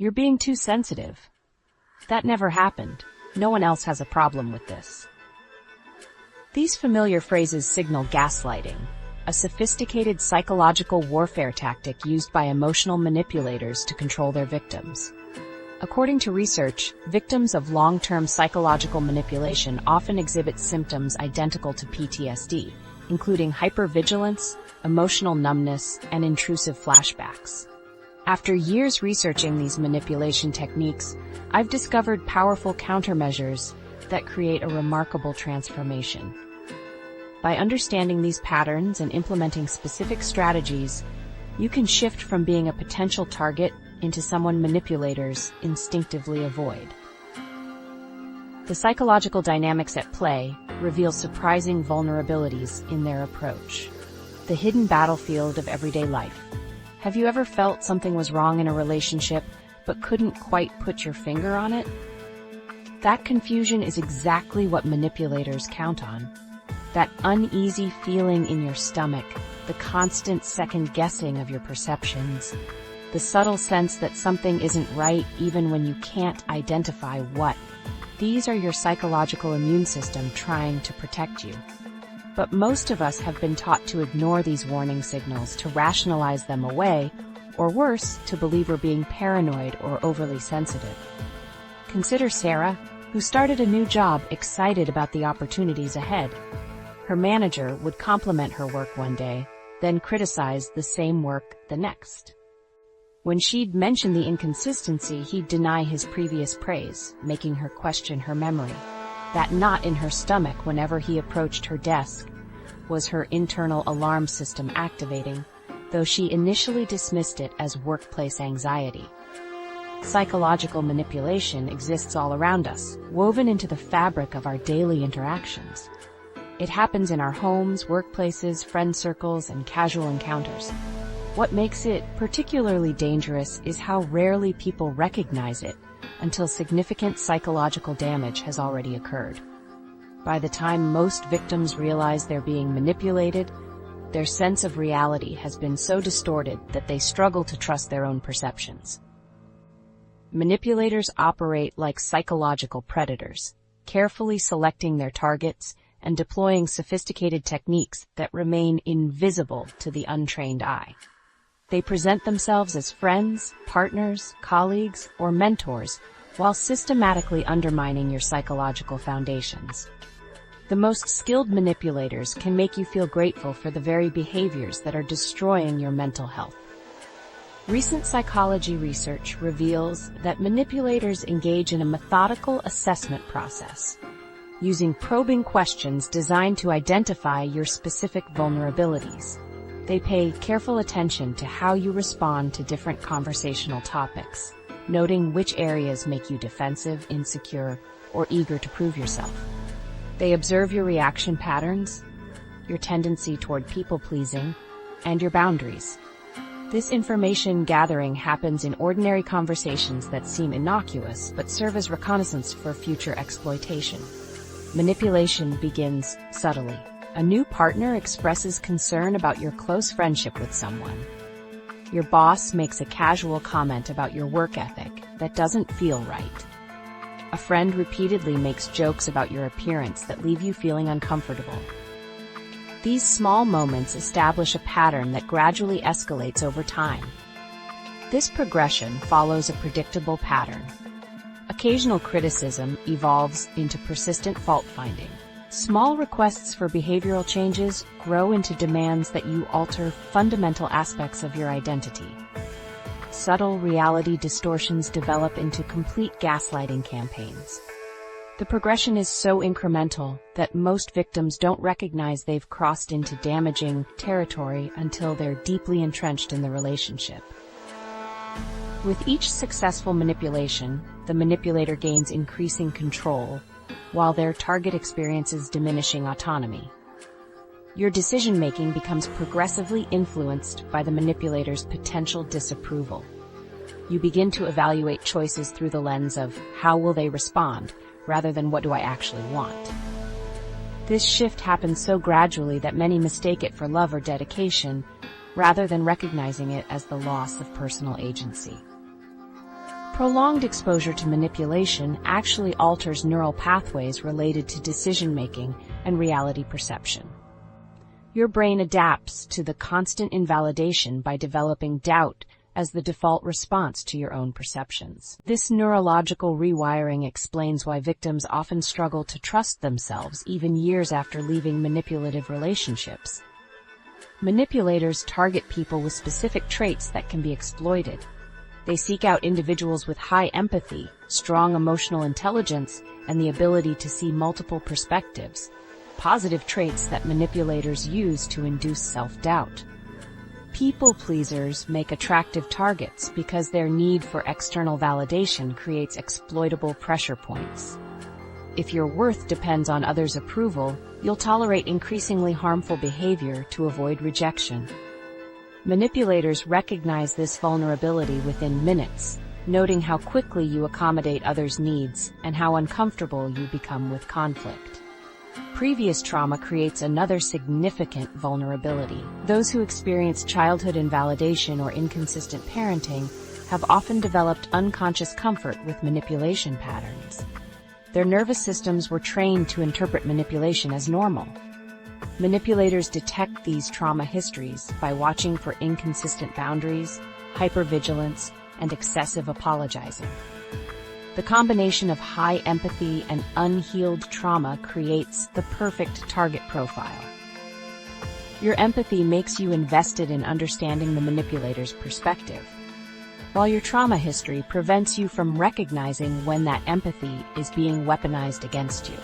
"You're being too sensitive. That never happened. No one else has a problem with this." These familiar phrases signal gaslighting, a sophisticated psychological warfare tactic used by emotional manipulators to control their victims. According to research, victims of long-term psychological manipulation often exhibit symptoms identical to PTSD, including hypervigilance, emotional numbness, and intrusive flashbacks. After years researching these manipulation techniques, I've discovered powerful countermeasures that create a remarkable transformation. By understanding these patterns and implementing specific strategies, you can shift from being a potential target into someone manipulators instinctively avoid. The psychological dynamics at play reveal surprising vulnerabilities in their approach. The hidden battlefield of everyday life. Have you ever felt something was wrong in a relationship but couldn't quite put your finger on it? That confusion is exactly what manipulators count on. That uneasy feeling in your stomach, the constant second-guessing of your perceptions, the subtle sense that something isn't right even when you can't identify what. These are your psychological immune system trying to protect you. But most of us have been taught to ignore these warning signals, to rationalize them away, or worse, to believe we're being paranoid or overly sensitive. Consider Sarah, who started a new job excited about the opportunities ahead. Her manager would compliment her work one day, then criticize the same work the next. When she'd mention the inconsistency, he'd deny his previous praise, making her question her memory. That knot in her stomach whenever he approached her desk was her internal alarm system activating, though she initially dismissed it as workplace anxiety. Psychological manipulation exists all around us, woven into the fabric of our daily interactions. It happens in our homes, workplaces, friend circles, and casual encounters. What makes it particularly dangerous is how rarely people recognize it until significant psychological damage has already occurred. By the time most victims realize they're being manipulated, their sense of reality has been so distorted that they struggle to trust their own perceptions. Manipulators operate like psychological predators, carefully selecting their targets and deploying sophisticated techniques that remain invisible to the untrained eye. They present themselves as friends, partners, colleagues, or mentors, while systematically undermining your psychological foundations. The most skilled manipulators can make you feel grateful for the very behaviors that are destroying your mental health. Recent psychology research reveals that manipulators engage in a methodical assessment process, using probing questions designed to identify your specific vulnerabilities. They pay careful attention to how you respond to different conversational topics, noting which areas make you defensive, insecure, or eager to prove yourself. They observe your reaction patterns, your tendency toward people-pleasing, and your boundaries. This information gathering happens in ordinary conversations that seem innocuous but serve as reconnaissance for future exploitation. Manipulation begins subtly. A new partner expresses concern about your close friendship with someone. Your boss makes a casual comment about your work ethic that doesn't feel right. A friend repeatedly makes jokes about your appearance that leave you feeling uncomfortable. These small moments establish a pattern that gradually escalates over time. This progression follows a predictable pattern. Occasional criticism evolves into persistent fault-finding. Small requests for behavioral changes grow into demands that you alter fundamental aspects of your identity. Subtle reality distortions develop into complete gaslighting campaigns. The progression is so incremental that most victims don't recognize they've crossed into damaging territory until they're deeply entrenched in the relationship. With each successful manipulation, the manipulator gains increasing control, while their target experiences diminishing autonomy. Your decision-making becomes progressively influenced by the manipulator's potential disapproval. You begin to evaluate choices through the lens of how will they respond, rather than what do I actually want. This shift happens so gradually that many mistake it for love or dedication, rather than recognizing it as the loss of personal agency. Prolonged exposure to manipulation actually alters neural pathways related to decision-making and reality perception. Your brain adapts to the constant invalidation by developing doubt as the default response to your own perceptions. This neurological rewiring explains why victims often struggle to trust themselves even years after leaving manipulative relationships. Manipulators target people with specific traits that can be exploited. They seek out individuals with high empathy, strong emotional intelligence, and the ability to see multiple perspectives, positive traits that manipulators use to induce self-doubt. People pleasers make attractive targets because their need for external validation creates exploitable pressure points. If your worth depends on others' approval, you'll tolerate increasingly harmful behavior to avoid rejection. Manipulators recognize this vulnerability within minutes, noting how quickly you accommodate others' needs and how uncomfortable you become with conflict. Previous trauma creates another significant vulnerability. Those who experience childhood invalidation or inconsistent parenting have often developed unconscious comfort with manipulation patterns. Their nervous systems were trained to interpret manipulation as normal. Manipulators detect these trauma histories by watching for inconsistent boundaries, hypervigilance, and excessive apologizing. The combination of high empathy and unhealed trauma creates the perfect target profile. Your empathy makes you invested in understanding the manipulator's perspective, while your trauma history prevents you from recognizing when that empathy is being weaponized against you.